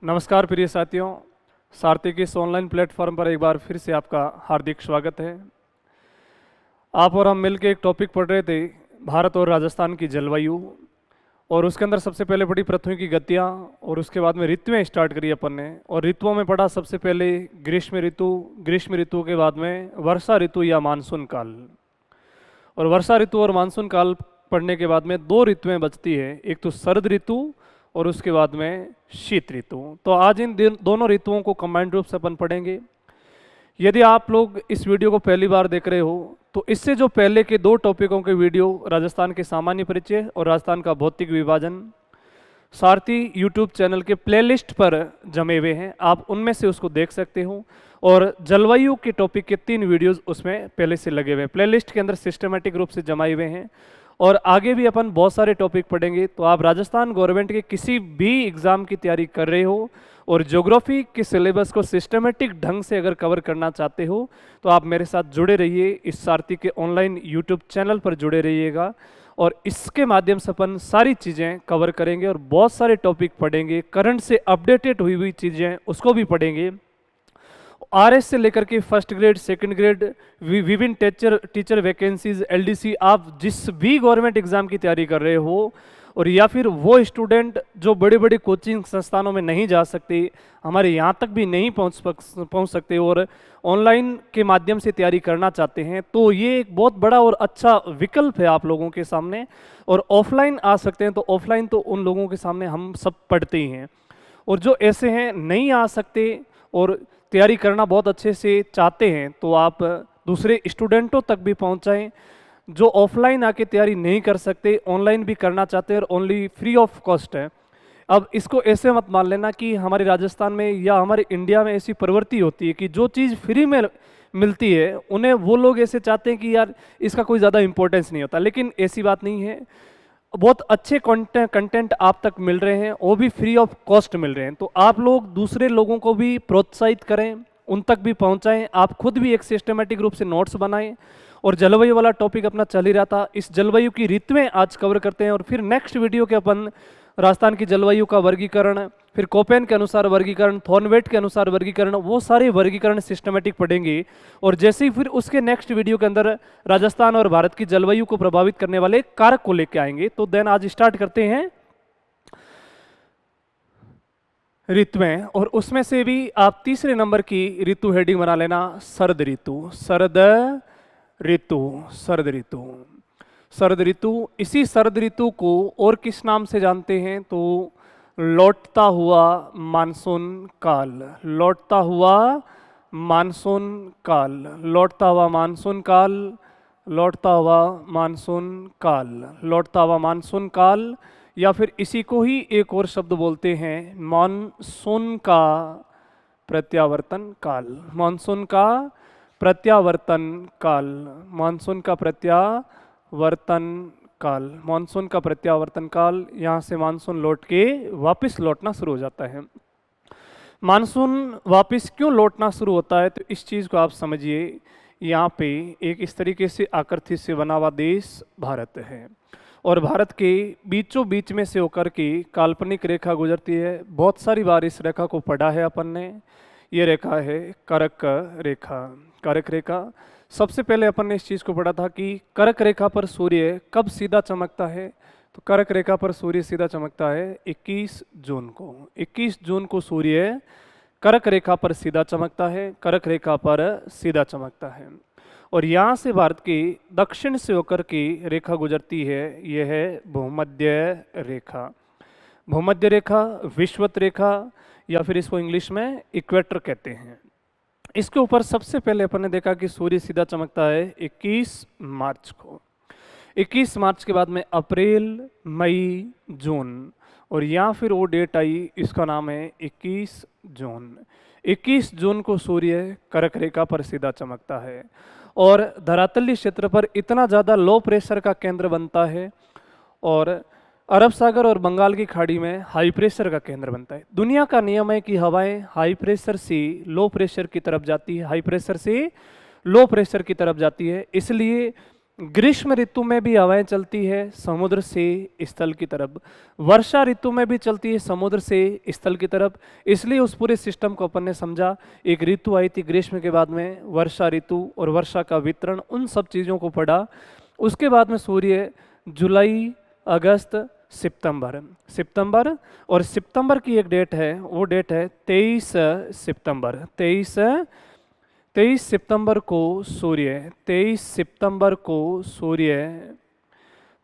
नमस्कार प्रिय साथियों, सारथी के इस ऑनलाइन प्लेटफॉर्म पर एक बार फिर से आपका हार्दिक स्वागत है। आप और हम मिलकर एक टॉपिक पढ़ रहे थे, भारत और राजस्थान की जलवायु। और उसके अंदर सबसे पहले पढ़ी पृथ्वी की गतियाँ, और उसके बाद में ऋतुएं स्टार्ट करी अपन ने। और ऋतुओं में पढ़ा सबसे पहले ग्रीष्म ऋतु के बाद में वर्षा ऋतु या मानसून काल। और वर्षा ऋतु और मानसून काल पढ़ने के बाद में दो ऋतुएं बचती है, एक तो शरद ऋतु और उसके बाद में शीत ऋतु। तो आज इन दोनों ऋतुओं को कंबाइंड रूप से अपन पढ़ेंगे। यदि आप लोग इस वीडियो को पहली बार देख रहे हो तो इससे जो पहले के दो टॉपिकों के वीडियो, राजस्थान के सामान्य परिचय और राजस्थान का भौतिक विभाजन, सारथी यूट्यूब चैनल के प्लेलिस्ट पर जमे हुए हैं, आप उनमें से उसको देख सकते हो। और जलवायु के टॉपिक के 3 वीडियोस उसमें पहले से लगे हुए हैं, प्लेलिस्ट के अंदर सिस्टमेटिक रूप से जमाए हुए हैं। और आगे भी अपन बहुत सारे टॉपिक पढ़ेंगे। तो आप राजस्थान गवर्नमेंट के किसी भी एग्जाम की तैयारी कर रहे हो और ज्योग्राफी के सिलेबस को सिस्टमेटिक ढंग से अगर कवर करना चाहते हो तो आप मेरे साथ जुड़े रहिए, इस सारथी के ऑनलाइन यूट्यूब चैनल पर जुड़े रहिएगा। और इसके माध्यम से अपन सारी चीज़ें कवर करेंगे और बहुत सारे टॉपिक पढ़ेंगे, करंट से अपडेटेड हुई चीज़ें उसको भी पढ़ेंगे। आरएस से लेकर के फर्स्ट ग्रेड, सेकंड ग्रेड, विभिन्न टीचर वैकेंसीज, एलडीसी, आप जिस भी गवर्नमेंट एग्जाम की तैयारी कर रहे हो, और या फिर वो स्टूडेंट जो बड़े बड़े कोचिंग संस्थानों में नहीं जा सकते, हमारे यहाँ तक भी नहीं पहुँच सकते और ऑनलाइन के माध्यम से तैयारी करना चाहते हैं, तो ये एक बहुत बड़ा और अच्छा विकल्प है आप लोगों के सामने। और ऑफलाइन आ सकते हैं तो ऑफलाइन तो उन लोगों के सामने हम सब पढ़ते ही हैं। और जो ऐसे हैं नहीं आ सकते और तैयारी करना बहुत अच्छे से चाहते हैं, तो आप दूसरे स्टूडेंटों तक भी पहुंचाएं जो ऑफलाइन आके तैयारी नहीं कर सकते, ऑनलाइन भी करना चाहते हैं और ओनली फ्री ऑफ कॉस्ट है। अब इसको ऐसे मत मान लेना कि हमारे राजस्थान में या हमारे इंडिया में ऐसी प्रवृत्ति होती है कि जो चीज़ फ्री में मिलती है उन्हें वो लोग ऐसे चाहते हैं कि यार इसका कोई ज़्यादा इंपॉर्टेंस नहीं होता, लेकिन ऐसी बात नहीं है। बहुत अच्छे कंटेंट आप तक मिल रहे हैं, वो भी फ्री ऑफ कॉस्ट मिल रहे हैं। तो आप लोग दूसरे लोगों को भी प्रोत्साहित करें, उन तक भी पहुंचाएं, आप खुद भी एक सिस्टमेटिक रूप से नोट्स बनाएं। और जलवायु वाला टॉपिक अपना चल ही रहा था, इस जलवायु की ऋतुएं आज कवर करते हैं। और फिर नेक्स्ट वीडियो के अपन राजस्थान की जलवायु का वर्गीकरण, फिर कोपेन के अनुसार वर्गीकरण, थॉर्नवेट के अनुसार वर्गीकरण, वो सारे वर्गीकरण सिस्टमेटिक पढ़ेंगे। और जैसे ही फिर उसके नेक्स्ट वीडियो के अंदर राजस्थान और भारत की जलवायु को प्रभावित करने वाले कारक को लेकर आएंगे। तो देन आज स्टार्ट करते हैं ऋतुएं, और उसमें से भी आप तीसरे नंबर की ऋतु हेडिंग बना लेना, शरद ऋतु। शरद ऋतु, शरद ऋतु, शरद ऋतु। इसी शरद ऋतु को और किस नाम से जानते हैं तो लौटता हुआ मानसून काल, लौटता हुआ मानसून काल, लौटता हुआ मानसून काल, लौटता हुआ मानसून काल, लौटता हुआ मानसून काल। या फिर इसी को ही एक और शब्द बोलते हैं मानसून का प्रत्यावर्तन काल, मानसून का प्रत्यावर्तन काल, मानसून का प्रत्यावर्तन काल, मानसून का प्रत्यावर्तन काल। यहाँ से मानसून लौट के वापस लौटना शुरू हो जाता है। मानसून वापस क्यों लौटना शुरू होता है तो इस चीज़ को आप समझिए। यहाँ पे एक इस तरीके से आकृति से बना हुआ देश भारत है, और भारत के बीचों बीच में से होकर के काल्पनिक रेखा गुजरती है। बहुत सारी बार इस रेखा को पढ़ा है अपन ने। ये रेखा है कर्क रेखा, कर्क रेखा। सबसे पहले अपन ने इस चीज़ को पढ़ा था कि कर्क रेखा पर सूर्य कब सीधा चमकता है, तो कर्क रेखा पर सूर्य सीधा चमकता है 21 जून को। 21 जून को सूर्य कर्क रेखा पर सीधा चमकता है, कर्क रेखा पर सीधा चमकता है। और यहाँ से भारत के दक्षिण से होकर के रेखा गुजरती है, यह है भूमध्य रेखा। भूमध्य रेखा, विषुवत रेखा, या फिर इसको इंग्लिश में इक्वेटर कहते हैं। इसके ऊपर सबसे पहले अपन ने देखा कि सूर्य सीधा चमकता है 21 मार्च को। 21 मार्च के बाद में अप्रैल, मई, जून, और यहाँ फिर वो डेट आई, इसका नाम है 21 जून। 21 जून को सूर्य कर्क रेखा पर सीधा चमकता है और धरातलीय क्षेत्र पर इतना ज़्यादा लो प्रेशर का केंद्र बनता है और अरब सागर और बंगाल की खाड़ी में हाई प्रेशर का केंद्र बनता है। दुनिया का नियम है कि हवाएं हाई प्रेशर से लो प्रेशर की तरफ जाती है, हाई प्रेशर से लो प्रेशर की तरफ जाती है। इसलिए ग्रीष्म ऋतु में भी हवाएं चलती है समुद्र से स्थल की तरफ, वर्षा ऋतु में भी चलती है समुद्र से स्थल की तरफ। इसलिए उस पूरे सिस्टम को अपन ने समझा। एक ऋतु आई थी ग्रीष्म के बाद में वर्षा ऋतु, और वर्षा का वितरण, उन सब चीज़ों को पढ़ा। उसके बाद में सूर्य जुलाई, अगस्त, सितंबर, सितंबर, और सितंबर की एक डेट है, वो डेट है 23 सितंबर। 23 सितंबर को सूर्य, 23 सितंबर को सूर्य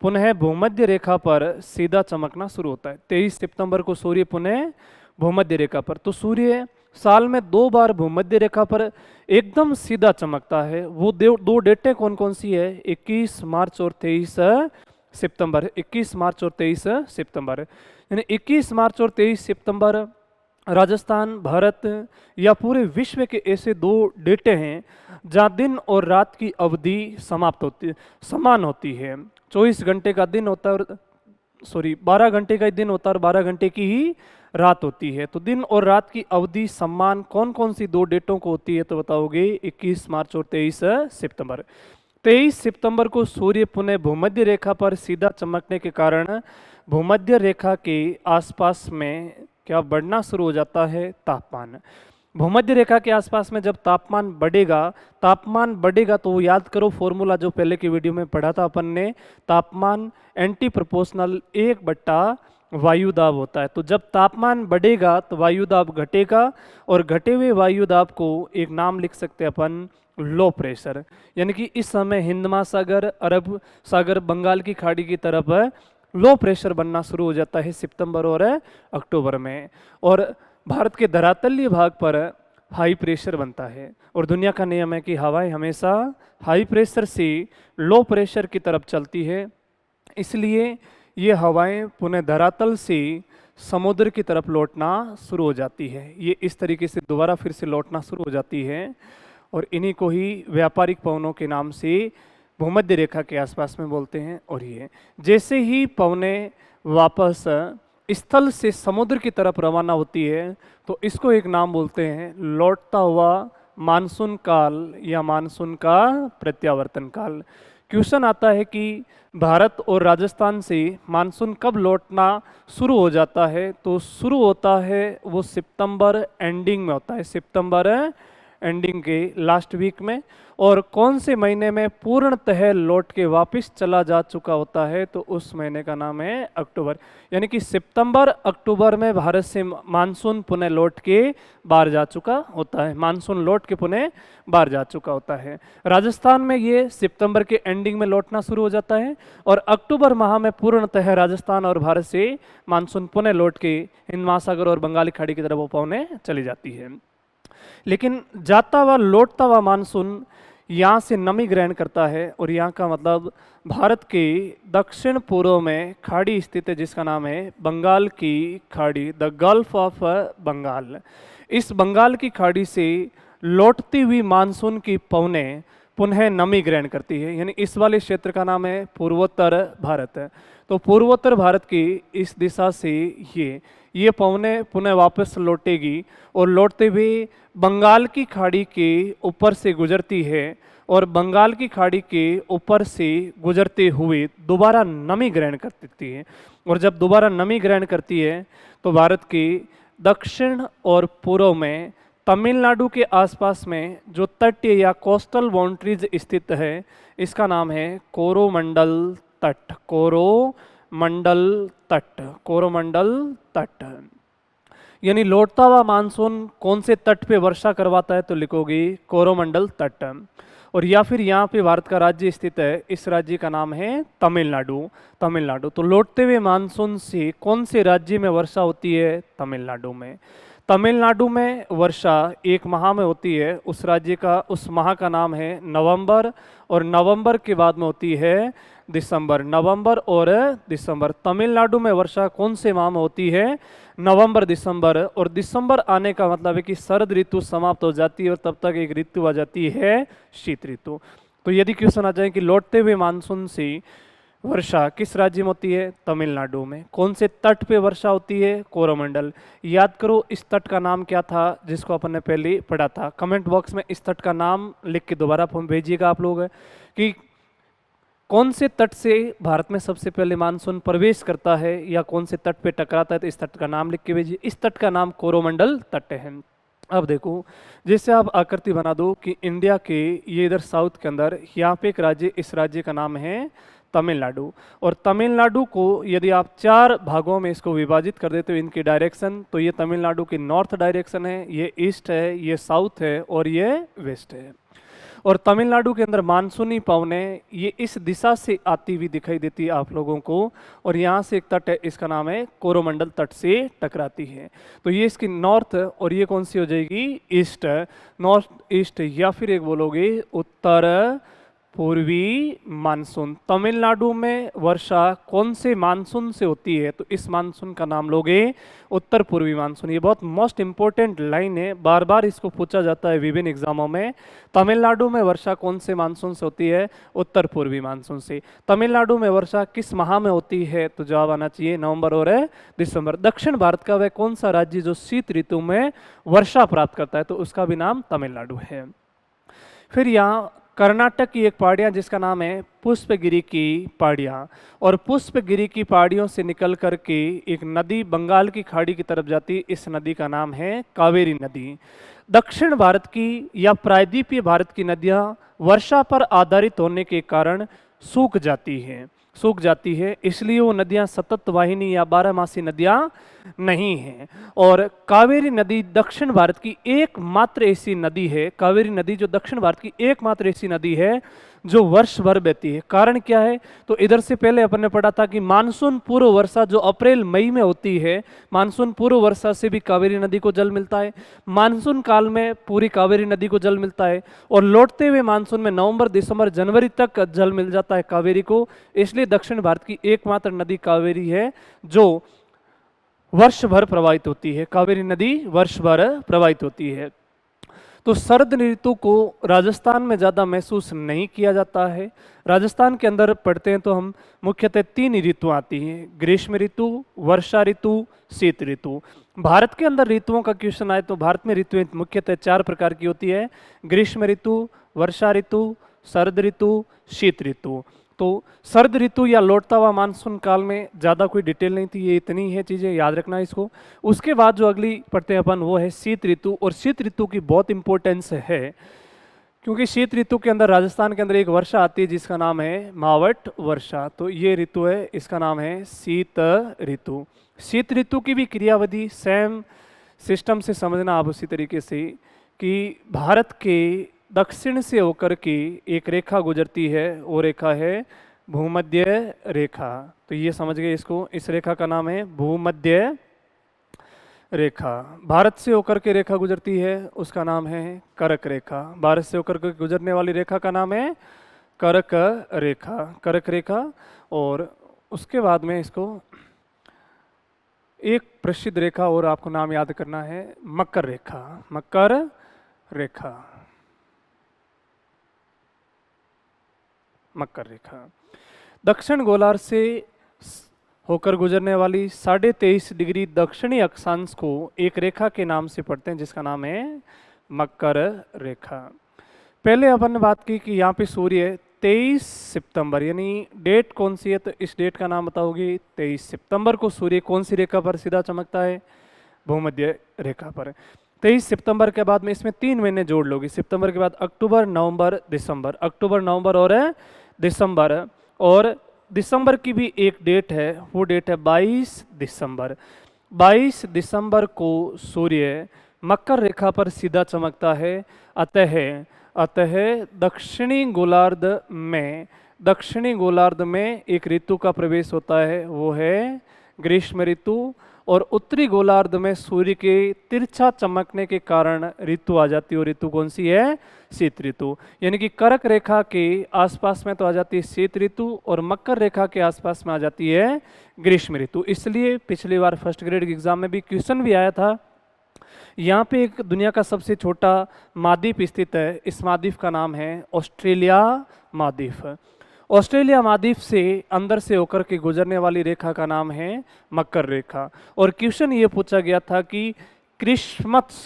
पुनः भूमध्य रेखा पर सीधा चमकना शुरू होता है। 23 सितंबर को सूर्य पुनः भूमध्य रेखा पर। तो सूर्य साल में 2 बार भूमध्य रेखा पर एकदम सीधा चमकता है। वो दो डेटें कौन कौन सी है? 21 मार्च और 23 सितंबर। 21 मार्च और 23 सितंबर, यानी 21 मार्च और 23 सितंबर राजस्थान, भारत या पूरे विश्व के ऐसे 2 डेटे हैं जहाँ दिन और रात की अवधि समान होती है। 24 घंटे का दिन होता है, और 12 घंटे का ही दिन होता है और 12 घंटे की ही रात होती है। तो दिन और रात की अवधि समान कौन कौन सी 2 डेटों को होती है? तो बताओगे 21 मार्च और 23 सितंबर। 23 सितंबर को सूर्य पुनः भूमध्य रेखा पर सीधा चमकने के कारण भूमध्य रेखा के आसपास में क्या बढ़ना शुरू हो जाता है? तापमान। भूमध्य रेखा के आसपास में जब तापमान बढ़ेगा तो याद करो फॉर्मूला जो पहले की वीडियो में पढ़ा था अपन ने, तापमान एंटी प्रोपोर्शनल 1 वायु दाब होता है। तो जब तापमान बढ़ेगा तो वायु दाब घटेगा, और घटे हुए वायु दाब को एक नाम लिख सकते हैं अपन, लो प्रेशर। यानी कि इस समय हिंद महासागर, अरब सागर, बंगाल की खाड़ी की तरफ लो प्रेशर बनना शुरू हो जाता है सितंबर और अक्टूबर में, और भारत के धरातलीय भाग पर हाई प्रेशर बनता है। और दुनिया का नियम है कि हवाएं हमेशा हाई प्रेशर से लो प्रेशर की तरफ चलती है, इसलिए ये हवाएं पुनः धरातल से समुद्र की तरफ लौटना शुरू हो जाती है। ये इस तरीके से दोबारा फिर से लौटना शुरू हो जाती है, और इन्हीं को ही व्यापारिक पवनों के नाम से भूमध्य रेखा के आसपास में बोलते हैं। और ये जैसे ही पवनें वापस स्थल से समुद्र की तरफ रवाना होती है तो इसको एक नाम बोलते हैं लौटता हुआ मानसून काल या मानसून का प्रत्यावर्तन काल। क्वेश्चन आता है कि भारत और राजस्थान से मानसून कब लौटना शुरू हो जाता है? तो शुरू होता है वो सितंबर एंडिंग में होता है, सितंबर एंडिंग के लास्ट वीक में। और कौन से महीने में पूर्णतः लौट के वापस चला जा चुका होता है? तो उस महीने का नाम है अक्टूबर। यानी कि सितंबर अक्टूबर में भारत से मानसून पुनः लौट के बाहर जा चुका होता है, मानसून लौट के पुनः बाहर जा चुका होता है। राजस्थान में ये सितंबर के एंडिंग में लौटना शुरू हो जाता है, और अक्टूबर माह में पूर्णतः राजस्थान और भारत से मानसून पुनः लौट के हिंद महासागर और बंगाली खाड़ी की तरफ वो पवनें चली जाती है। लेकिन जाता हुआ लौटता हुआ मानसून यहाँ से नमी ग्रहण करता है, और यहाँ का मतलब भारत के दक्षिण पूर्व में खाड़ी स्थित है जिसका नाम है बंगाल की खाड़ी, द गल्फ ऑफ बंगाल। इस बंगाल की खाड़ी से लौटती हुई मानसून की पवनें पुनः नमी ग्रहण करती है, यानी इस वाले क्षेत्र का नाम है पूर्वोत्तर भारत। तो पूर्वोत्तर भारत की इस दिशा से ये पवनें पुनः वापस लौटेगी, और लौटते हुए बंगाल की खाड़ी के ऊपर से गुजरती है, और बंगाल की खाड़ी के ऊपर से गुजरते हुए दोबारा नमी ग्रहण करती है। और जब दोबारा नमी ग्रहण करती है तो भारत के दक्षिण और पूर्व में तमिलनाडु के आसपास में जो तटीय या कोस्टल बाउंड्रीज स्थित है इसका नाम है कोरोमंडल तट, कोरोमंडल तट, कोरोमंडल तट। यानी लौटता हुआ मानसून कौन से तट पे वर्षा करवाता है? तो लिखोगे कोरोमंडल तट। और या फिर यहाँ पे भारत का राज्य स्थित है, इस राज्य का नाम है तमिलनाडु, तमिलनाडु। तो लौटते हुए मानसून से कौन से राज्य में वर्षा होती है? तमिलनाडु में। तमिलनाडु में वर्षा एक माह में होती है, उस राज्य का, उस माह का नाम है नवंबर, और नवंबर के बाद में होती है दिसंबर, नवंबर और दिसंबर। तमिलनाडु में वर्षा कौन से माह में होती है? नवंबर दिसंबर। और दिसंबर आने का मतलब है कि शरद ऋतु समाप्त हो जाती है और तब तक एक ऋतु आ जाती है शीत ऋतु। तो यदि क्वेश्चन आ जाए कि लौटते हुए मानसून से वर्षा किस राज्य में होती है? तमिलनाडु में। कौन से तट पे वर्षा होती है? कोरोमंडल। याद करो इस तट का नाम क्या था जिसको अपन ने पहले पढ़ा था। कमेंट बॉक्स में इस तट का नाम लिख के दोबारा भेजिएगा आप लोग कि कौन से तट से भारत में सबसे पहले मानसून प्रवेश करता है या कौन से तट पे टकराता है, तो इस तट का नाम लिख के भेजिए। इस तट का नाम कोरोमंडल तट है। अब देखो, जैसे आप आकृति बना दो कि इंडिया के ये इधर साउथ के अंदर यहाँ पे एक राज्य, इस राज्य का नाम है तमिलनाडु। और तमिलनाडु को यदि आप 4 भागों में इसको विभाजित कर देते हो इनकी डायरेक्शन, तो ये तमिलनाडु की नॉर्थ डायरेक्शन है, ये ईस्ट है, ये साउथ है और ये वेस्ट है। और तमिलनाडु के अंदर मानसूनी पवनें ये इस दिशा से आती हुई दिखाई देती है आप लोगों को, और यहाँ से एक तट है, इसका नाम है कोरोमंडल तट से टकराती है। तो ये इसकी नॉर्थ, और ये कौन सी हो जाएगी, ईस्ट, नॉर्थ ईस्ट, या फिर एक बोलोगे उत्तर पूर्वी मानसून। तमिलनाडु में वर्षा कौन से मानसून से होती है, तो इस मानसून का नाम लोगे उत्तर पूर्वी मानसून। ये बहुत मोस्ट इंपॉर्टेंट लाइन है, बार बार इसको पूछा जाता है विभिन्न एग्जामों में। तमिलनाडु में वर्षा कौन से मानसून से होती है, उत्तर पूर्वी मानसून से। तमिलनाडु में वर्षा किस माह में होती है, तो जवाब आना चाहिए नवंबर और दिसंबर। दक्षिण भारत का वह कौन सा राज्य जो शीत ऋतु में वर्षा प्राप्त करता है, तो उसका भी नाम तमिलनाडु है। फिर यहाँ कर्नाटक की एक पहाड़ियाँ जिसका नाम है पुष्पगिरी की पहाड़ियाँ, और पुष्पगिरी की पहाड़ियों से निकल करके एक नदी बंगाल की खाड़ी की तरफ जाती है, इस नदी का नाम है कावेरी नदी। दक्षिण भारत की या प्रायद्वीपीय भारत की नदियाँ वर्षा पर आधारित होने के कारण सूख जाती है, इसलिए वो नदियाँ सतत वाहिनी या 12मासी नदियाँ नहीं हैं। और कावेरी नदी दक्षिण भारत की एकमात्र ऐसी नदी है, कावेरी नदी जो दक्षिण भारत की एकमात्र ऐसी नदी है जो वर्ष भर बहती है। कारण क्या है, तो इधर से पहले अपन ने पढ़ा था कि मानसून पूर्व वर्षा जो अप्रैल मई में होती है, मानसून पूर्व वर्षा से भी कावेरी नदी को जल मिलता है। मानसून काल में पूरी कावेरी नदी को जल मिलता है, और लौटते हुए मानसून में नवंबर, दिसंबर, जनवरी तक जल मिल जाता है कावेरी को। इसलिए दक्षिण भारत की एकमात्र नदी कावेरी है जो वर्ष भर प्रवाहित होती है। कावेरी नदी वर्ष भर प्रवाहित होती है। तो शरद ऋतु को राजस्थान में ज़्यादा महसूस नहीं किया जाता है। राजस्थान के अंदर पढ़ते हैं तो हम मुख्यतः 3 ऋतु आती हैं, ग्रीष्म ऋतु, वर्षा ऋतु, शीत ऋतु। भारत के अंदर ऋतुओं का क्वेश्चन आए तो भारत में ऋतुएं मुख्यतः 4 प्रकार की होती है, ग्रीष्म ऋतु, वर्षा ऋतु, शरद ऋतु, शीत ऋतु। तो शरद ऋतु या लौटता हुआ मानसून काल में ज़्यादा कोई डिटेल नहीं थी, ये इतनी है चीज़ें याद रखना इसको। उसके बाद जो अगली पढ़ते हैं अपन वो है शीत ऋतु, और शीत ऋतु की बहुत इंपॉर्टेंस है क्योंकि शीत ऋतु के अंदर राजस्थान के अंदर एक वर्षा आती है जिसका नाम है मावट वर्षा। तो ये ऋतु है, इसका नाम है शीत ऋतु। शीत ऋतु की भी क्रियाविधि सेम सिस्टम से समझना आप उसी तरीके से कि भारत के दक्षिण से होकर के एक रेखा गुजरती है, वो रेखा है भूमध्य रेखा। तो ये समझ गए इसको, इस रेखा का नाम है भूमध्य रेखा। भारत से होकर के रेखा गुजरती है, उसका नाम है कर्क रेखा। भारत से होकर के गुजरने वाली रेखा का नाम है कर्क रेखा, कर्क रेखा। और उसके बाद में इसको एक प्रसिद्ध रेखा और आपको नाम याद करना है, मकर रेखा, मकर रेखा, मकर रेखा। दक्षिण गोलार्ध से होकर गुजरने वाली 23.5 डिग्री दक्षिणी अक्षांश को एक रेखा के नाम से पढ़ते हैं जिसका नाम है मकर रेखा। पहले अपन ने बात की कि यहाँ पे सूर्य 23 सितंबर, यानी डेट कौन सी है, तो इस डेट का नाम बताओगी 23 सितंबर को सूर्य कौन सी रेखा पर सीधा चमकता है, भूमध्य रेखा पर। 23 सितंबर के बाद में इसमें 3 महीने जोड़ लोगी, सितंबर के बाद अक्टूबर, नवंबर, दिसंबर, अक्टूबर, नवंबर और दिसंबर। और दिसंबर की भी एक डेट है, वो डेट है 22 दिसंबर। 22 दिसंबर को सूर्य मकर रेखा पर सीधा चमकता है। अतः दक्षिणी गोलार्ध में एक ऋतु का प्रवेश होता है, वो है ग्रीष्म ऋतु। और उत्तरी गोलार्ध में सूर्य के तिरछा चमकने के कारण ऋतु आ जाती है, और ऋतु कौन सी है, शीत ऋतु। यानी कि कर्क रेखा के आसपास में तो आ जाती है शीत ऋतु, और मकर रेखा के आसपास में आ जाती है ग्रीष्म ऋतु। इसलिए पिछली बार फर्स्ट ग्रेड के एग्जाम में भी क्वेश्चन भी आया था। यहाँ पे एक दुनिया का सबसे छोटा महाद्वीप स्थित है, इस महाद्वीप का नाम है ऑस्ट्रेलिया महाद्वीप। ऑस्ट्रेलिया महाद्वीप से अंदर से होकर के गुजरने वाली रेखा का नाम है मकर रेखा। और क्वेश्चन ये पूछा गया था कि क्रिसमस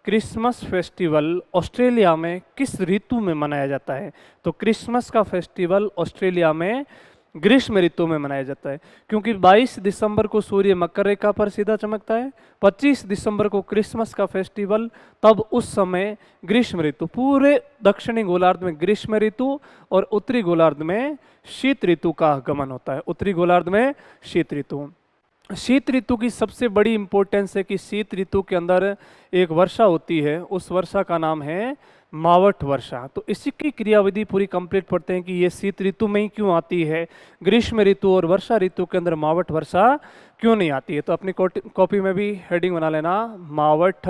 क्रिसमस फेस्टिवल ऑस्ट्रेलिया में किस ऋतु में मनाया जाता है? तो क्रिसमस का फेस्टिवल ऑस्ट्रेलिया में ग्रीष्म ऋतु में मनाया जाता है, क्योंकि 22 दिसंबर को सूर्य मकर रेखा पर सीधा चमकता है। 25 दिसंबर को क्रिसमस का फेस्टिवल, तब उस समय ग्रीष्म ऋतु, पूरे दक्षिणी गोलार्ध में ग्रीष्म ऋतु और उत्तरी गोलार्ध में शीत ऋतु का आगमन होता है। उत्तरी गोलार्ध में शीत ऋतु। शीत ऋतु की सबसे बड़ी इंपॉर्टेंस है कि शीत ऋतु के अंदर एक वर्षा होती है, उस वर्षा का नाम है मावट वर्षा। तो इसी की क्रियाविधि पूरी कंप्लीट पढ़ते हैं कि ये शीत ऋतु में ही क्यों आती है, ग्रीष्म ऋतु और वर्षा ऋतु के अंदर मावट वर्षा क्यों नहीं आती है। तो अपनी कॉपी में भी हेडिंग बना लेना, मावट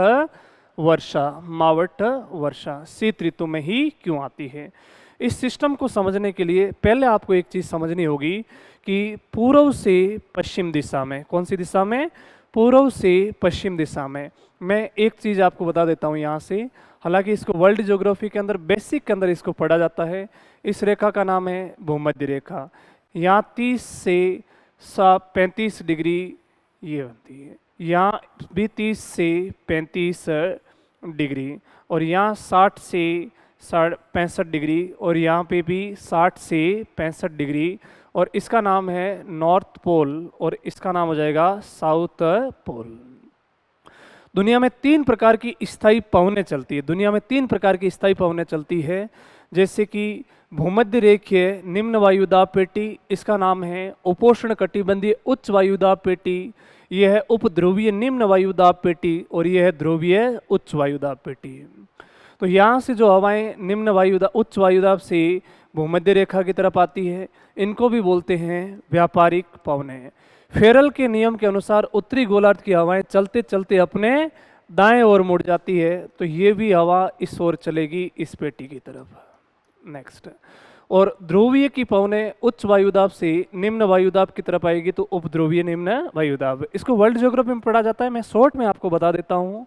वर्षा। मावट वर्षा शीत ऋतु में ही क्यों आती है। इस सिस्टम को समझने के लिए पहले आपको एक चीज़ समझनी होगी कि पूर्व से पश्चिम दिशा में, कौन सी दिशा में? पूर्व से पश्चिम दिशा में। मैं एक चीज़ आपको बता देता हूँ यहाँ से, हालांकि इसको वर्ल्ड ज्योग्राफी के अंदर बेसिक के अंदर इसको पढ़ा जाता है। इस रेखा का नाम है भूमध्य रेखा। यहाँ 30 से 35 डिग्री ये बनती है, यहाँ भी 30 से 35 डिग्री, और यहाँ 60 से 65 डिग्री, और यहाँ पे भी 60 से 65 डिग्री, और इसका नाम है नॉर्थ पोल और इसका नाम हो जाएगा साउथ पोल। दुनिया में 3 प्रकार की स्थायी पवनें चलती है। दुनिया में 3 प्रकार की स्थायी पवनें चलती है, जैसे कि भूमध्य रेखीय निम्न वायुदाब पेटी, इसका नाम है उपोष्ण कटिबंधीय उच्च वायुदाब पेटी, यह है उपध्रुवीय निम्न वायुदाब पेटी, और यह है ध्रुवीय उच्च वायुदाब पेटी। तो यहाँ से जो हवाएं निम्न वायुदाब उच्च वायुदाब से भूमध्य रेखा की तरफ आती है, इनको भी बोलते हैं व्यापारिक पवनें। फेरल के नियम के अनुसार उत्तरी गोलार्ध की हवाएं चलते चलते अपने दाएं ओर मुड़ जाती है, तो ये भी हवा इस ओर चलेगी, इस पेटी की तरफ। नेक्स्ट, और ध्रुवीय की पवनें उच्च वायुदाब से निम्न वायुदाब की तरफ आएगी, तो उपध्रुवीय निम्न वायुदाब। इसको वर्ल्ड ज्योग्राफी में पढ़ा जाता है, मैं शॉर्ट में आपको बता देता हूँ।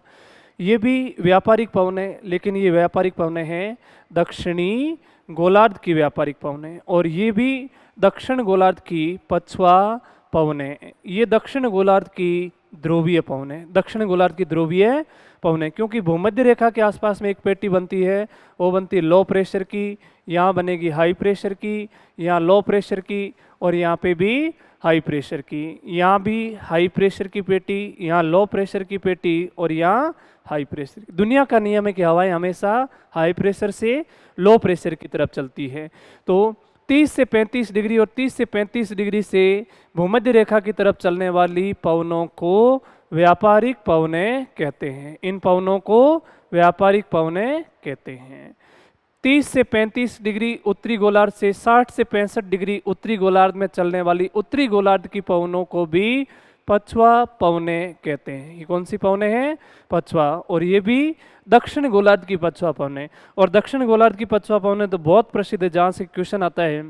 ये भी व्यापारिक पवनें, लेकिन ये व्यापारिक पवनें हैं दक्षिणी गोलार्ध की व्यापारिक पवनें, और ये भी दक्षिण गोलार्ध की पछुआ पवनें। ये दक्षिण गोलार्ध की ध्रुवीय पवनें, दक्षिण गोलार्ध की ध्रुवीय पवनें, क्योंकि भूमध्य रेखा के आसपास में एक पेटी बनती है, वो बनती है लो प्रेशर की, यहाँ बनेगी हाई प्रेशर की, यहाँ लो प्रेशर की, और यहाँ पे भी हाई प्रेशर की। यहाँ भी हाई प्रेशर की पेटी, यहाँ लो प्रेशर की पेटी, और यहाँ हाई प्रेशर। दुनिया का नियम है कि हवाएं हमेशा हाई प्रेशर से लो प्रेशर की तरफ चलती है। तो 30 से 35 डिग्री और 30 से 35 डिग्री से भूमध्य रेखा की तरफ चलने वाली पवनों को व्यापारिक पवनें कहते हैं। इन पवनों को व्यापारिक पवनें कहते हैं। 30 से 35 डिग्री उत्तरी गोलार्ध से 60 से 65 डिग्री उत्तरी गोलार्ध में चलने वाली उत्तरी गोलार्ध की पवनों को भी पछुआ पवनें कहते हैं। ये कौन सी पवनें हैं? पछुआ। और ये भी दक्षिण गोलार्ध की पछुआ पवनें। और दक्षिण गोलार्ध की पछुआ पवनें तो बहुत प्रसिद्ध है, जहाँ से क्वेश्चन आता है।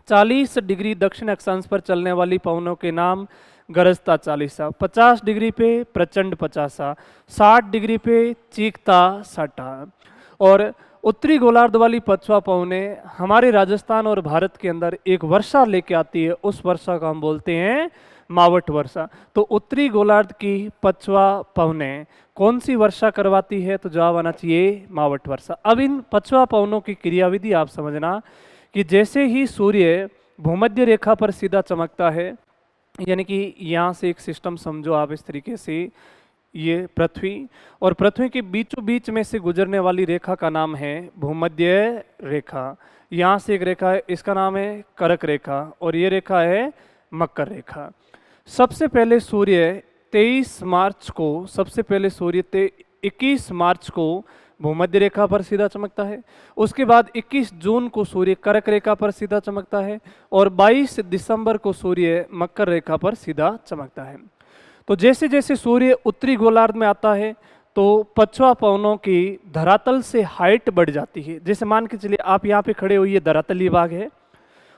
40 डिग्री दक्षिण अक्षांश पर चलने वाली पवनों के नाम गरजता 40, 50 डिग्री पे प्रचंड 50, 60 डिग्री पे चीखता 60। और उत्तरी गोलार्ध वाली पछुआ पवनें हमारे राजस्थान और भारत के अंदर एक वर्षा लेके आती है, उस वर्षा को हम बोलते हैं मावट वर्षा। तो उत्तरी गोलार्ध की पछुआ पवनें कौन सी वर्षा करवाती है? तो जवाब आना चाहिए मावट वर्षा। अब इन पछुआ पवनों की क्रियाविधि आप समझना कि जैसे ही सूर्य भूमध्य रेखा पर सीधा चमकता है, यानी कि यहाँ से एक सिस्टम समझो आप इस तरीके से, ये पृथ्वी, और पृथ्वी के बीचों बीच में से गुजरने वाली रेखा का नाम है भूमध्य रेखा। यहाँ से एक रेखा है, इसका नाम है कर्क रेखा, और ये रेखा है मकर रेखा। सबसे पहले सूर्य 23 मार्च को, सबसे पहले सूर्य 21 मार्च को भूमध्य रेखा पर सीधा चमकता है। उसके बाद 21 जून को सूर्य कर्क रेखा पर सीधा चमकता है, और 22 दिसंबर को सूर्य मकर रेखा पर सीधा चमकता है। तो जैसे जैसे सूर्य उत्तरी गोलार्ध में आता है, तो पछुआ पवनों की धरातल से हाइट बढ़ जाती है। जैसे मान के चलिए आप यहाँ पे खड़े हो, ये धरातलीय भाग है,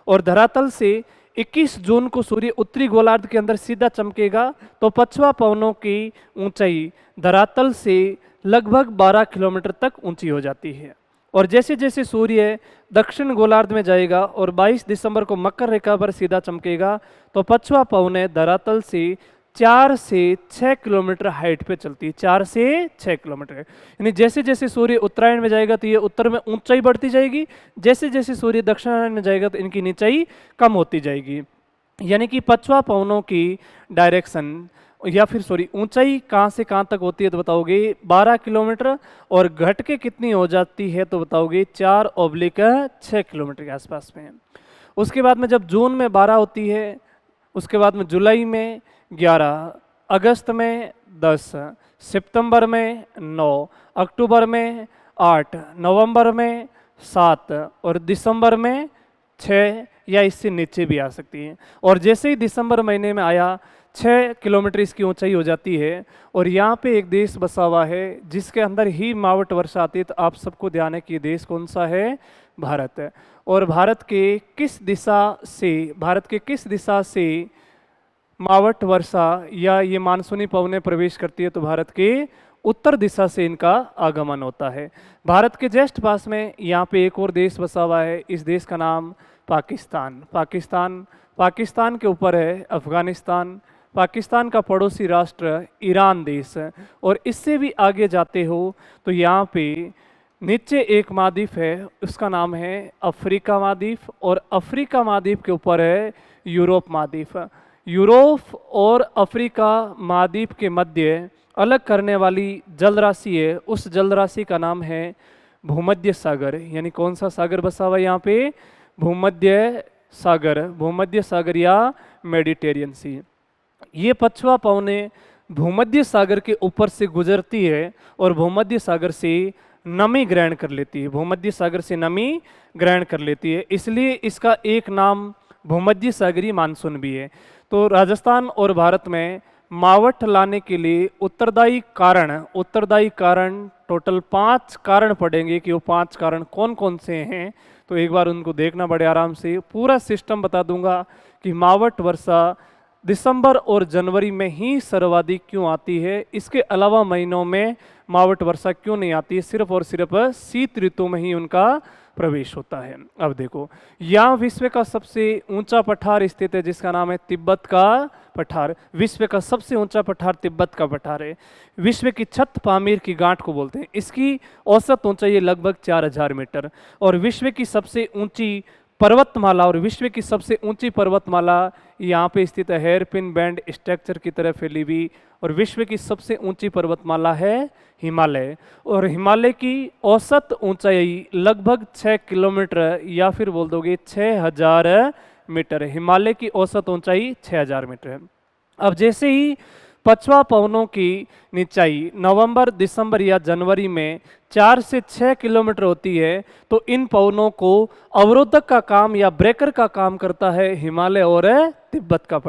और धरातल से 21 जून को सूर्य उत्तरी गोलार्ध के अंदर सीधा चमकेगा, तो पछुआ पवनों की ऊंचाई धरातल से लगभग 12 किलोमीटर तक ऊंची हो जाती है। और जैसे जैसे सूर्य दक्षिण गोलार्ध में जाएगा और 22 दिसंबर को मकर रेखा पर सीधा चमकेगा, तो पछुआ पवनें धरातल से 4 से 6 किलोमीटर हाइट पे चलती है, 4 से 6 किलोमीटर। यानी जैसे जैसे सूर्य उत्तरायण में जाएगा तो ये उत्तर में ऊंचाई बढ़ती जाएगी, जैसे जैसे सूर्य दक्षिणायन में जाएगा तो इनकी नीचाई कम होती जाएगी। यानी कि पछुआ पवनों की डायरेक्शन या फिर सॉरी ऊंचाई कहाँ से कहाँ तक होती है तो बताओगे 12 किलोमीटर, और घट के कितनी हो जाती है तो बताओगे 4/6 किलोमीटर के आसपास में। उसके बाद में जब जून में 12 होती है, उसके बाद में जुलाई में 11, अगस्त में 10, सितंबर में 9, अक्टूबर में 8, नवंबर में 7 और दिसंबर में 6 या इससे नीचे भी आ सकती है। और जैसे ही दिसंबर महीने में आया 6 किलोमीटर इसकी ऊंचाई हो जाती है। और यहाँ पे एक देश बसा हुआ है जिसके अंदर ही मावट वर्षा आती है, तो आप सबको ध्यान है कि ये देश कौन सा है, भारत है। और भारत के किस दिशा से मावट वर्षा या ये मानसूनी पवनें प्रवेश करती है तो भारत के उत्तर दिशा से इनका आगमन होता है। भारत के जस्ट पास में यहाँ पे एक और देश बसा हुआ है, इस देश का नाम पाकिस्तान के ऊपर है अफगानिस्तान, पाकिस्तान का पड़ोसी राष्ट्र ईरान देश है। और इससे भी आगे जाते हो तो यहाँ पे नीचे एक महाद्वीप है, उसका नाम है अफ्रीका महाद्वीप, और अफ्रीका महाद्वीप के ऊपर है यूरोप महाद्वीप। यूरोप और अफ्रीका महाद्वीप के मध्य अलग करने वाली जलराशि है, उस जलराशि का नाम है भूमध्य सागर। यानी कौन सा सागर बसा हुआ है यहाँ पे, भूमध्य सागर या मेडिटेरियन सी। ये पछुआ पवनें भूमध्य सागर के ऊपर से गुजरती है और भूमध्य सागर से नमी ग्रहण कर लेती है, भूमध्य सागर से नमी ग्रहण कर लेती है, इसलिए इसका एक नाम भूमध्य सागरीय मानसून भी है। तो राजस्थान और भारत में मावठ लाने के लिए उत्तरदायी कारण टोटल 5 कारण पड़ेंगे कि वो 5 कारण कौन कौन से हैं, तो एक बार उनको देखना बड़े आराम से। पूरा सिस्टम बता दूंगा कि मावठ वर्षा दिसंबर और जनवरी में ही सर्वाधिक क्यों आती है, इसके अलावा महीनों में मावठ वर्षा क्यों नहीं आती है, सिर्फ और सिर्फ शीत ऋतु में ही उनका प्रवेश होता है। अब देखो, यहाँ विश्व का सबसे ऊंचा पठार स्थित है जिसका नाम है तिब्बत का पठार। विश्व का सबसे ऊंचा पठार तिब्बत का पठार है। विश्व की छत पामीर की गांठ को बोलते हैं। इसकी औसत ऊंचाई है लगभग 4000 मीटर। और विश्व की सबसे ऊंची पर्वतमाला यहाँ पे स्थित है, हेयरपिन बैंड स्ट्रक्चर की तरह फैली हुई। और विश्व की सबसे ऊंची पर्वतमाला है हिमालय, और हिमालय की औसत ऊंचाई लगभग 6 किलोमीटर या फिर बोल दोगे 6000 मीटर है। हिमालय की औसत ऊंचाई 6000 मीटर है। अब जैसे ही पछुआ पवनों की निचाई नवंबर, दिसंबर या जनवरी में 4 से 6 किलोमीटर होती है, तो इन पवनों को अवरोधक का काम या ब्रेकर का काम करता है हिमालय और तिब्बत का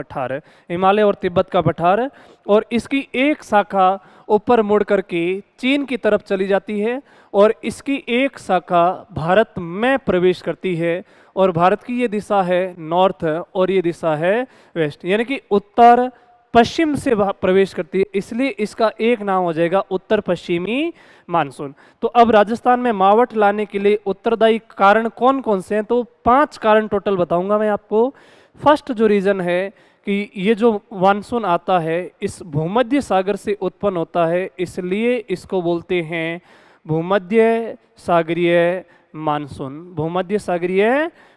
पठार। और इसकी एक शाखा ऊपर मुड़ करके चीन की तरफ चली जाती है, और इसकी एक शाखा भारत में प्रवेश करती है। और भारत की ये दिशा है नॉर्थ और ये दिशा है वेस्ट, यानी कि उत्तर पश्चिम से प्रवेश करती है, इसलिए इसका एक नाम हो जाएगा उत्तर पश्चिमी मानसून। तो अब राजस्थान में मावठ लाने के लिए उत्तरदायी कारण कौन कौन से हैं, तो 5 कारण टोटल बताऊंगा मैं आपको। फर्स्ट जो रीजन है कि ये जो मानसून आता है इस भूमध्य सागर से उत्पन्न होता है, इसलिए इसको बोलते हैं भूमध्य सागरीय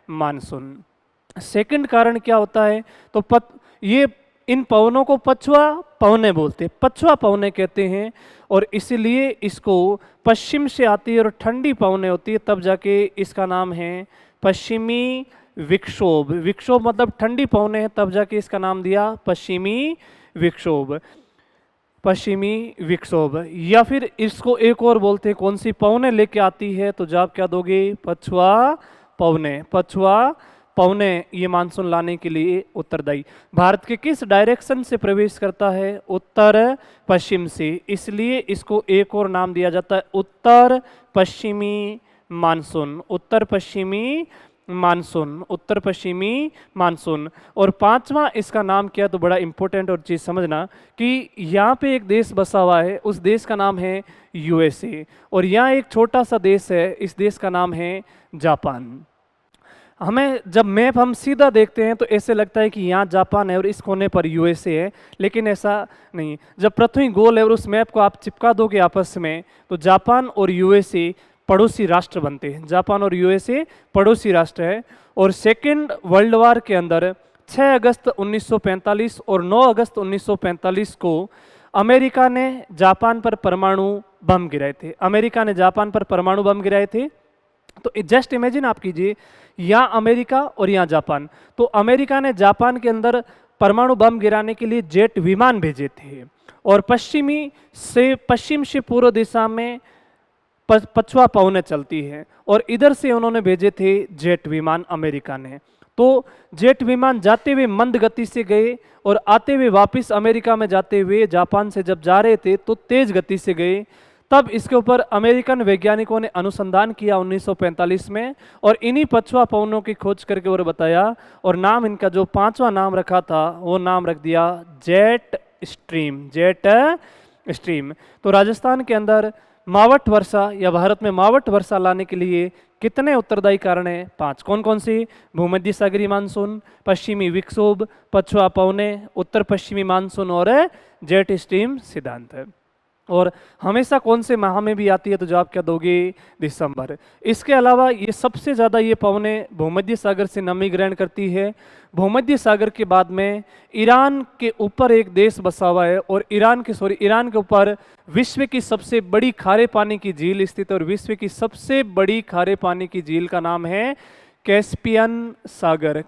मानसून। सेकंड कारण क्या होता है, तो ये इन पवनों को पछुआ पवने बोलते हैं, पछुआ पवने कहते हैं। और इसलिए इसको पश्चिम से आती है और ठंडी पवने होती है, तब जाके इसका नाम है पश्चिमी विक्षोभ। विक्षोभ मतलब ठंडी पवने हैं, तब जाके इसका नाम दिया पश्चिमी विक्षोभ। या फिर इसको एक और बोलते हैं, कौन सी पवने लेके आती है, तो जवाब क्या दोगे, पछुआ पवने ये मानसून लाने के लिए उत्तरदायी। भारत के किस डायरेक्शन से प्रवेश करता है, उत्तर पश्चिम से, इसलिए इसको एक और नाम दिया जाता है उत्तर पश्चिमी मानसून। और 5वां इसका नाम क्या, तो बड़ा इंपॉर्टेंट और चीज समझना कि यहाँ पे एक देश बसा हुआ है, उस देश का नाम है यूएसए, और यहाँ एक छोटा सा देश है, इस देश का नाम है जापान। हमें जब मैप हम सीधा देखते हैं तो ऐसे लगता है कि यहाँ जापान है और इस कोने पर यूएसए है, लेकिन ऐसा नहीं। जब पृथ्वी गोल है और उस मैप को आप चिपका दोगे आपस में, तो जापान और यूएसए पड़ोसी राष्ट्र बनते हैं। जापान और यूएसए पड़ोसी राष्ट्र है। और सेकेंड वर्ल्ड वार के अंदर 6 अगस्त 1945 और 9 अगस्त 1945 को अमेरिका ने जापान पर परमाणु बम गिराए थे। अमेरिका ने जापान पर परमाणु बम गिराए थे। तो जस्ट इमेजिन आप कीजिए, यहाँ अमेरिका और यहाँ जापान। तो अमेरिका ने जापान के अंदर परमाणु बम गिराने के लिए जेट विमान भेजे थे, और पश्चिम से पूर्व दिशा में पछुआ पवनें चलती है, और इधर से उन्होंने भेजे थे जेट विमान अमेरिका ने। तो जेट विमान जाते हुए मंद गति से गए और आते हुए वापस अमेरिका में जाते हुए जापान से जब जा रहे थे तो तेज गति से गए। तब इसके ऊपर अमेरिकन वैज्ञानिकों ने अनुसंधान किया 1945 में, और इन्हीं पछुआ पवनों की खोज करके और बताया, और नाम इनका जो 5वां नाम रखा था वो नाम रख दिया जेट स्ट्रीम। Jet stream. तो राजस्थान के अंदर मावठ वर्षा या भारत में मावठ वर्षा लाने के लिए कितने उत्तरदायी कारण हैं? 5। कौन कौन सी? भूमध्य सागरीय मानसून, पश्चिमी विक्षोभ, पछुआ पवनें, उत्तर पश्चिमी मानसून और जेट स्ट्रीम सिद्धांत है। और हमेशा कौन से माह में भी आती है? तो जवाब क्या दोगे? दिसंबर। इसके अलावा ये सबसे ज़्यादा ये पवनें भूमध्य सागर से नमी ग्रहण करती है। भूमध्य सागर के बाद में ईरान के ऊपर एक देश बसा हुआ है, और ईरान के ऊपर विश्व की सबसे बड़ी खारे पानी की झील स्थित है, और विश्व की सबसे बड़ी खारे पानी की झील का नाम है कैस्पियन सागर।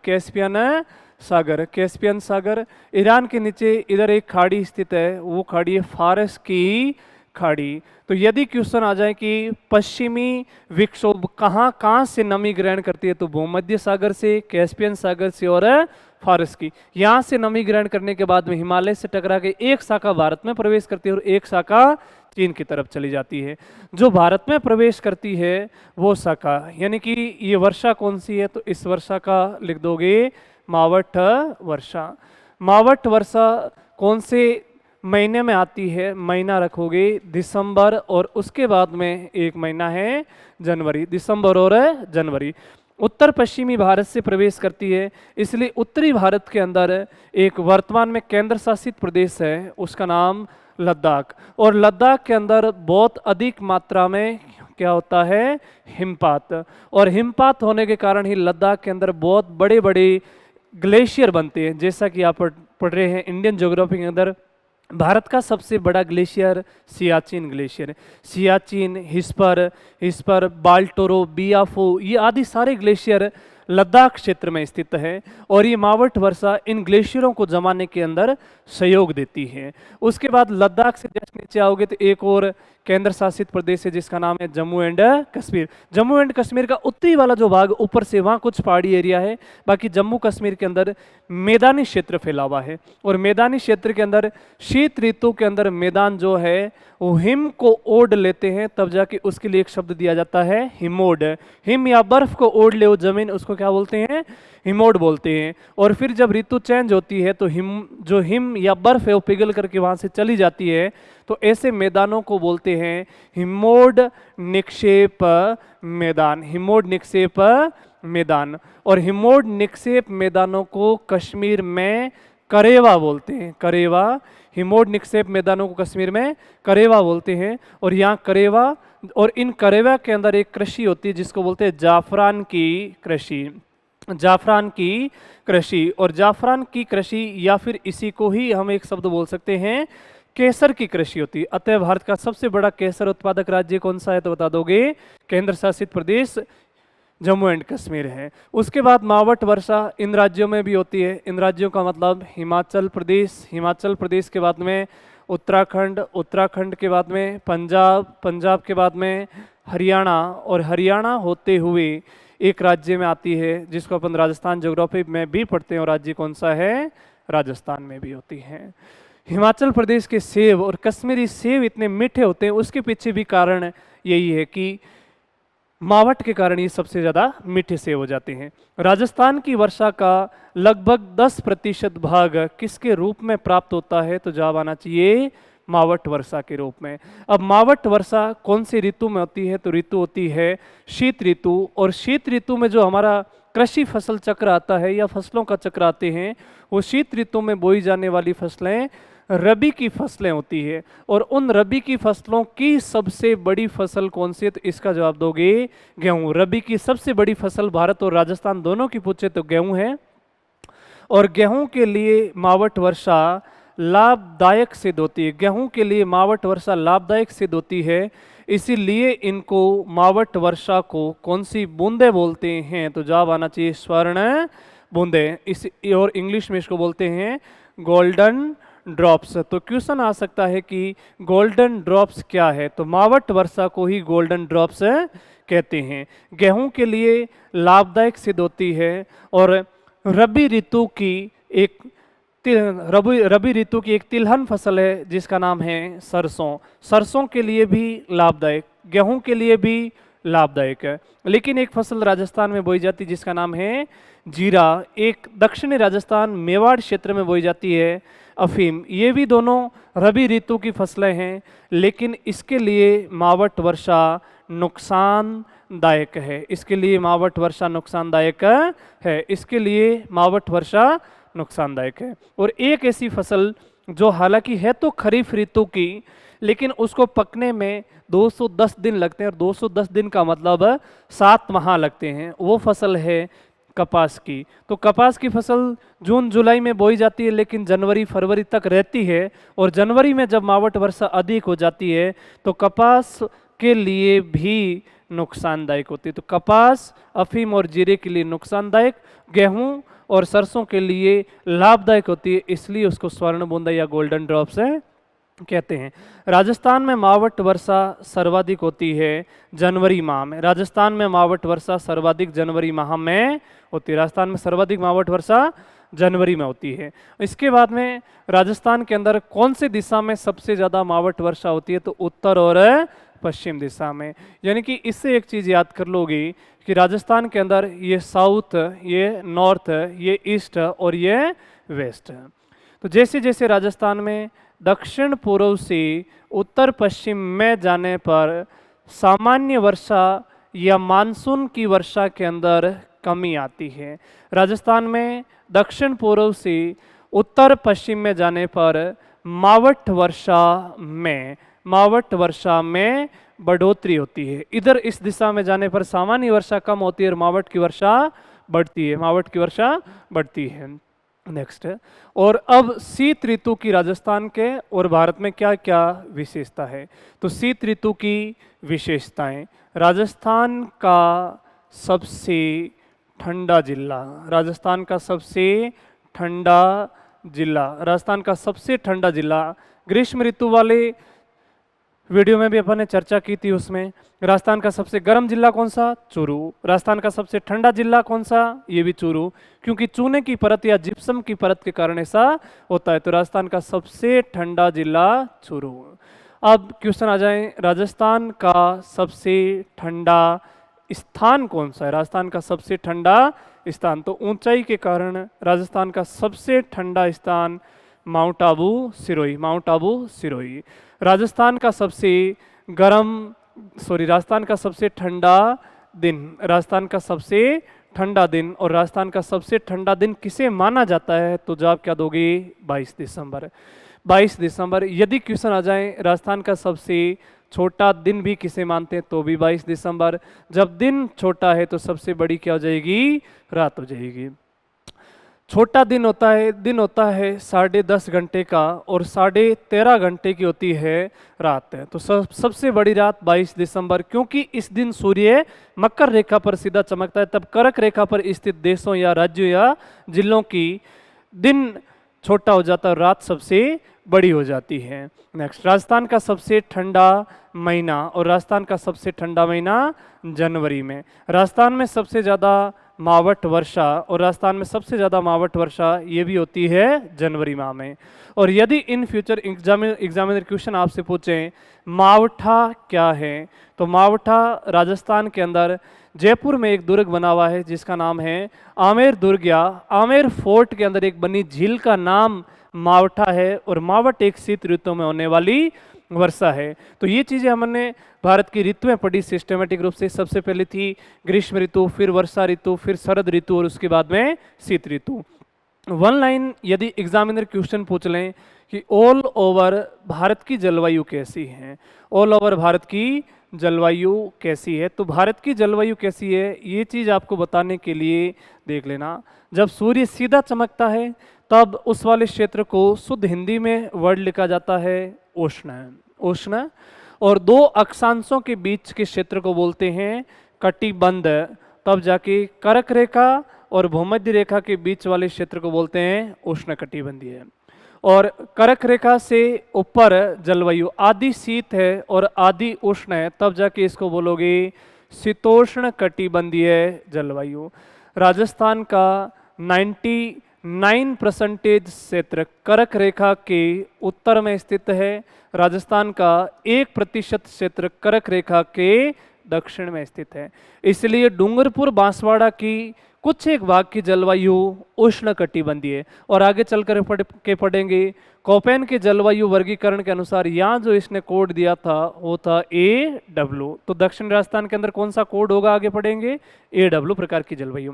कैस्पियन सागर। ईरान के नीचे इधर एक खाड़ी स्थित है, वो खाड़ी है फारस की खाड़ी। तो यदि क्वेश्चन आ जाए कि पश्चिमी विक्षोभ कहाँ से नमी ग्रहण करती है, तो भूमध्य सागर से, कैस्पियन सागर से और फारस की। यहाँ से नमी ग्रहण करने के बाद में हिमालय से टकरा के एक शाखा भारत में प्रवेश करती है और एक शाखा चीन की तरफ चली जाती है। जो भारत में प्रवेश करती है वो शाखा, यानी कि ये वर्षा कौन सी है? तो इस वर्षा का लिख दोगे मावठ वर्षा। मावठ वर्षा कौन से महीने में आती है? महीना रखोगे दिसंबर, और उसके बाद में एक महीना है जनवरी। दिसंबर और जनवरी। उत्तर पश्चिमी भारत से प्रवेश करती है, इसलिए उत्तरी भारत के अंदर एक वर्तमान में केंद्र शासित प्रदेश है, उसका नाम लद्दाख। और लद्दाख के अंदर बहुत अधिक मात्रा में क्या होता है? हिमपात। और हिमपात होने के कारण ही लद्दाख के अंदर बहुत बड़े बड़े ग्लेशियर बनते हैं। जैसा कि आप पढ़ रहे हैं इंडियन ज्योग्राफी के अंदर, भारत का सबसे बड़ा ग्लेशियर सियाचिन ग्लेशियर है। सियाचिन, हिस्पर, बाल्टोरो, बियाफो, ये आदि सारे ग्लेशियर लद्दाख क्षेत्र में स्थित है, और ये मावठ वर्षा इन ग्लेशियरों को जमाने के अंदर सहयोग देती है। उसके बाद लद्दाख से जस्ट नीचे आओगे तो एक और केंद्र शासित प्रदेश है जिसका नाम है जम्मू एंड कश्मीर। जम्मू एंड कश्मीर का उत्तरी वाला जो भाग ऊपर से, वहाँ कुछ पहाड़ी एरिया है, बाकी जम्मू कश्मीर के अंदर मैदानी क्षेत्र फैला हुआ है। और मैदानी क्षेत्र के अंदर शीत ऋतु के अंदर मैदान जो है वो हिम को ओढ़ लेते हैं, तब जाके उसके लिए एक शब्द दिया जाता है हिमोड। हिम या बर्फ को ओढ़ ले वो जमीन, उसको क्या बोलते हैं? हिमोड बोलते हैं। और फिर जब ऋतु चेंज होती है तो हिम या बर्फ है वो पिघल करके वहाँ से चली जाती है, तो ऐसे मैदानों को बोलते हैं हिमोड निक्षेप मैदान। हिमोड निक्षेप मैदान। और हिमोड निक्षेप मैदानों को कश्मीर में करेवा बोलते हैं। करेवा। हिमोड निक्षेप मैदानों को कश्मीर में करेवा बोलते हैं। और यहाँ करेवा, और इन करेवा के अंदर एक कृषि होती है जिसको बोलते हैं जाफरान की कृषि। जाफरान की कृषि। और जाफरान की कृषि, या फिर इसी को ही हम एक शब्द बोल सकते हैं केसर की कृषि होती है। अतः भारत का सबसे बड़ा केसर उत्पादक राज्य कौन सा है? तो बता दोगे केंद्र शासित प्रदेश जम्मू एंड कश्मीर है। उसके बाद मावठ वर्षा इन राज्यों में भी होती है। इन राज्यों का मतलब हिमाचल प्रदेश, हिमाचल प्रदेश के बाद में उत्तराखंड, उत्तराखंड के बाद में पंजाब, पंजाब के बाद में हरियाणा, और हरियाणा होते हुए एक राज्य में आती है जिसको अपन राजस्थान ज्योग्राफी में भी पढ़ते हैं, और राज्य कौन सा है? राजस्थान में भी होती है। हिमाचल प्रदेश के सेब और कश्मीरी सेब इतने मीठे होते हैं, उसके पीछे भी कारण यही है कि मावठ के कारण ये सबसे ज़्यादा मीठे सेब हो जाते हैं। राजस्थान की वर्षा का लगभग 10% भाग किसके रूप में प्राप्त होता है? तो जवाब आना चाहिए मावठ वर्षा के रूप में। अब मावठ वर्षा कौन सी ऋतु में होती है? तो ऋतु होती है शीत ऋतु। और शीत ऋतु में जो हमारा कृषि फसल चक्र आता है या फसलों का चक्र आते हैं, वो शीत ऋतु में बोई जाने वाली फसलें रबी की फसलें होती है। और उन रबी की फसलों की सबसे बड़ी फसल कौन सी है? तो इसका जवाब दोगे गेहूं। रबी की सबसे बड़ी फसल भारत और राजस्थान दोनों की पूछे तो गेहूं है। और गेहूं के लिए मावट वर्षा लाभदायक सिद्ध होती है। गेहूं के लिए मावट वर्षा लाभदायक सिद्ध होती है, इसीलिए इनको मावट वर्षा को कौन सी बूंदे बोलते हैं? तो जवाब आना चाहिए स्वर्ण बूंदे। इस और इंग्लिश में इसको बोलते हैं गोल्डन ड्रॉप्स। तो क्वेश्चन आ सकता है कि गोल्डन ड्रॉप्स क्या है? तो मावट वर्षा को ही गोल्डन ड्रॉप्स कहते हैं। गेहूं के लिए लाभदायक सिद्ध होती है और रबी ऋतु की एक रबी ऋतु की एक तिलहन फसल है जिसका नाम है सरसों। सरसों के लिए भी लाभदायक, गेहूं के लिए भी लाभदायक है। लेकिन एक फसल राजस्थान में बोई जाती है जिसका नाम है जीरा। एक दक्षिणी राजस्थान मेवाड़ क्षेत्र में बोई जाती है अफीम। ये भी दोनों रबी ऋतु की फसलें हैं, लेकिन इसके लिए मावट वर्षा नुकसानदायक है। इसके लिए मावट वर्षा नुकसानदायक है। इसके लिए मावट वर्षा नुकसानदायक है। और एक ऐसी फसल जो हालांकि है तो खरीफ ऋतु की, लेकिन उसको पकने में 210 दिन लगते हैं, और 210 दिन का मतलब 7 माह लगते हैं, वो फसल है कपास की। तो कपास की फसल जून जुलाई में बोई जाती है, लेकिन जनवरी फरवरी तक रहती है। और जनवरी में जब मावट वर्षा अधिक हो जाती है तो कपास के लिए भी नुकसानदायक होती है। तो कपास, अफीम और जीरे के लिए नुकसानदायक, गेहूं और सरसों के लिए लाभदायक होती है, इसलिए उसको स्वर्ण बूंदा या गोल्डन ड्रॉप्स कहते हैं। राजस्थान में मावट वर्षा सर्वाधिक होती है जनवरी माह में। राजस्थान में मावट वर्षा सर्वाधिक जनवरी माह में होती है। राजस्थान में सर्वाधिक मावट वर्षा जनवरी में होती है। इसके बाद में राजस्थान के अंदर कौन सी दिशा में सबसे ज़्यादा मावट वर्षा होती है? तो उत्तर और पश्चिम दिशा में। यानी कि इससे एक चीज़ याद कर लोगे कि राजस्थान के अंदर ये साउथ, ये नॉर्थ, ये ईस्ट और ये वेस्ट। तो जैसे जैसे राजस्थान में दक्षिण पूर्व से उत्तर पश्चिम में जाने पर सामान्य वर्षा या मानसून की वर्षा के अंदर कमी आती है। राजस्थान में दक्षिण पूर्व से उत्तर पश्चिम में जाने पर मावट वर्षा में बढ़ोतरी होती है। इधर इस दिशा में जाने पर सामान्य वर्षा कम होती है और मावट की वर्षा बढ़ती है। मावट की वर्षा बढ़ती है। नेक्स्ट है, और अब शीत ऋतु की राजस्थान के और भारत में क्या क्या विशेषता है? तो शीत ऋतु की विशेषताएं, राजस्थान का सबसे ठंडा जिला, राजस्थान का सबसे ठंडा जिला, राजस्थान का सबसे ठंडा जिला। ग्रीष्म ऋतु वाले वीडियो में भी अपन ने चर्चा की थी, उसमें राजस्थान का सबसे गर्म जिला कौन सा? चूरू। राजस्थान का सबसे ठंडा जिला कौन सा? ये भी चूरू, क्योंकि चूने की परत या जिप्सम की परत के कारण ऐसा होता है। तो राजस्थान का सबसे ठंडा जिला चूरू। अब क्वेश्चन आ जाए, राजस्थान का सबसे ठंडा स्थान कौन सा है? राजस्थान का सबसे ठंडा स्थान, तो ऊंचाई के कारण राजस्थान का सबसे ठंडा स्थान माउंट आबू सिरोही। माउंट आबू सिरोही। राजस्थान का सबसे राजस्थान का सबसे ठंडा दिन, राजस्थान का सबसे ठंडा दिन और राजस्थान का सबसे ठंडा दिन किसे माना जाता है? तो जवाब क्या दोगे? 22 दिसंबर। 22 दिसंबर। यदि क्वेश्चन आ जाए राजस्थान का सबसे छोटा दिन भी किसे मानते हैं? तो भी 22 दिसंबर। जब दिन छोटा है तो सबसे बड़ी क्या हो जाएगी? रात हो जाएगी। छोटा दिन होता है 10.5 घंटे का और 13.5 घंटे की होती है रात। तो सबसे बड़ी रात 22 दिसंबर, क्योंकि इस दिन सूर्य मकर रेखा पर सीधा चमकता है। तब कर्क रेखा पर स्थित देशों या राज्यों या जिलों की दिन छोटा हो जाता है और रात सबसे बड़ी हो जाती है। नेक्स्ट, राजस्थान का सबसे ठंडा महीना, और राजस्थान का सबसे ठंडा महीना जनवरी में। राजस्थान में सबसे ज़्यादा मावट वर्षा, और राजस्थान में सबसे ज़्यादा मावट वर्षा ये भी होती है जनवरी माह में। और यदि इन फ्यूचर एग्जामिनर क्वेश्चन आपसे पूछें मावठा क्या है, तो मावठा राजस्थान के अंदर जयपुर में एक दुर्ग बना हुआ है जिसका नाम है आमेर दुर्ग, या आमेर फोर्ट के अंदर एक बनी झील का नाम मावठा है। और मावट एक शीत ऋतु में होने वाली वर्षा है। तो ये चीज़ें हमने भारत की ऋतुएं पढ़ी सिस्टमेटिक रूप से। सबसे पहले थी ग्रीष्म ऋतु, फिर वर्षा ऋतु, फिर शरद ऋतु और उसके बाद में शीत ऋतु। वन लाइन यदि एग्जामिनर क्वेश्चन पूछ लें कि ऑल ओवर भारत की जलवायु कैसी है, ऑल ओवर भारत की जलवायु कैसी है, तो भारत की जलवायु कैसी है ये चीज़ आपको बताने के लिए देख लेना, जब सूर्य सीधा चमकता है तब उस वाले क्षेत्र को शुद्ध हिंदी में वर्ड लिखा जाता है उष्ण। उष्ण। और दो अक्षांशों के बीच के क्षेत्र को बोलते हैं कटिबंध। तब जाके कर्क रेखा और भूमध्य रेखा के बीच वाले क्षेत्र को बोलते हैं उष्णकटिबंधीय। और कर्क रेखा से ऊपर जलवायु आदि शीत है और आदि उष्ण है, तब जाके इसको बोलोगे शीतोष्ण कटिबंधीय जलवायु। राजस्थान का 99% क्षेत्र कर्क रेखा के उत्तर में स्थित है। राजस्थान का 1% क्षेत्र कर्क रेखा के दक्षिण में स्थित है। इसलिए डूंगरपुर बांसवाड़ा की कुछ एक भाग की जलवायु उष्ण कटिबंधीय है। और आगे चलकर पढ़ेंगे कोपेन के जलवायु वर्गीकरण के अनुसार यहाँ जो इसने कोड दिया था वो था AW। तो दक्षिण राजस्थान के अंदर कौन सा कोड होगा आगे पढ़ेंगे, AW प्रकार की जलवायु।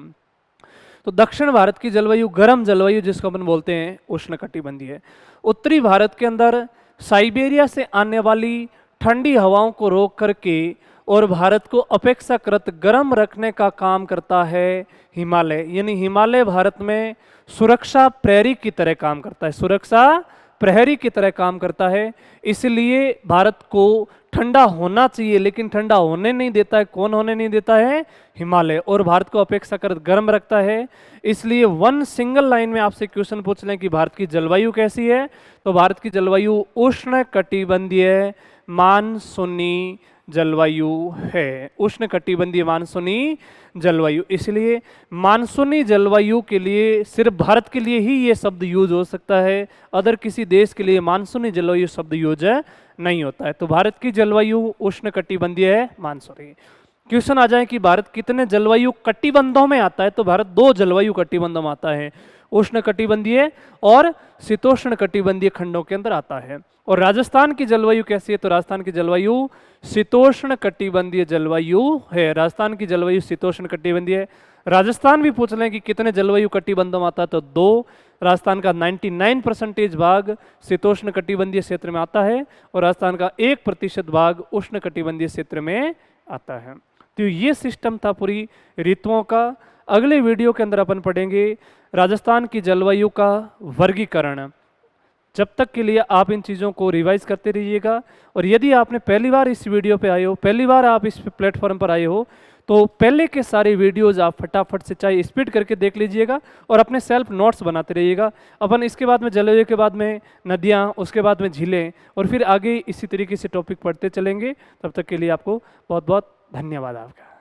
तो दक्षिण भारत की जलवायु गर्म जलवायु जिसको अपन बोलते हैं उष्ण कटिबंधीय है। उत्तरी भारत के अंदर साइबेरिया से आने वाली ठंडी हवाओं को रोक करके और भारत को अपेक्षाकृत गर्म रखने का काम करता है हिमालय। यानी हिमालय भारत में सुरक्षा प्रहरी की तरह काम करता है, सुरक्षा प्रहरी की तरह काम करता है। इसलिए भारत को ठंडा होना चाहिए लेकिन ठंडा होने नहीं देता है। कौन होने नहीं देता है? हिमालय। और भारत को अपेक्षाकृत गर्म रखता है। इसलिए वन सिंगल लाइन में आपसे क्वेश्चन पूछ लें कि भारत की जलवायु कैसी है, तो भारत की जलवायु उष्ण कटिबंधीय मानसूनी जलवायु है। उष्ण कटिबंधीय मानसूनी जलवायु। इसलिए मानसूनी जलवायु के लिए सिर्फ भारत के लिए ही ये शब्द यूज हो सकता है, अदर किसी देश के लिए मानसूनी जलवायु शब्द यूज नहीं होता है। तो भारत की जलवायु उष्ण कटिबंधीय है मानसूनी। क्वेश्चन आ जाए कि भारत कितने जलवायु कटिबंधों में आता है, तो भारत 2 जलवायु कटिबंधों में आता है, उष्ण कटिबंधीय और शीतोष्ण कटिबंधीय खंडों के अंदर आता है। और राजस्थान की जलवायु कैसी है, तो राजस्थान की जलवायु शीतोष्ण कटिबंधीय जलवायु है। राजस्थान की जलवायु शीतोष्ण कटिबंधीय है। राजस्थान भी पूछ लें कि कितने जलवायु कटिबंधों में आता है, तो 2। राजस्थान का 99% भाग शीतोष्ण कटिबंधीय क्षेत्र में आता है और राजस्थान का 1% भाग उष्ण कटिबंधीय क्षेत्र में आता है। तो ये सिस्टम था पूरी ऋतुओं का। अगले वीडियो के अंदर अपन पढ़ेंगे राजस्थान की जलवायु का वर्गीकरण। जब तक के लिए आप इन चीज़ों को रिवाइज करते रहिएगा। और यदि आपने पहली बार इस वीडियो पे आए हो, पहली बार आप इस प्लेटफॉर्म पर आए हो, तो पहले के सारे वीडियोज आप फटाफट से चाहे स्पीड करके देख लीजिएगा और अपने सेल्फ नोट्स बनाते रहिएगा। अपन इसके बाद में जलवायु के बाद में नदियाँ, उसके बाद में झीलें और फिर आगे इसी तरीके से टॉपिक पढ़ते चलेंगे। तब तक के लिए आपको बहुत बहुत धन्यवाद आपका।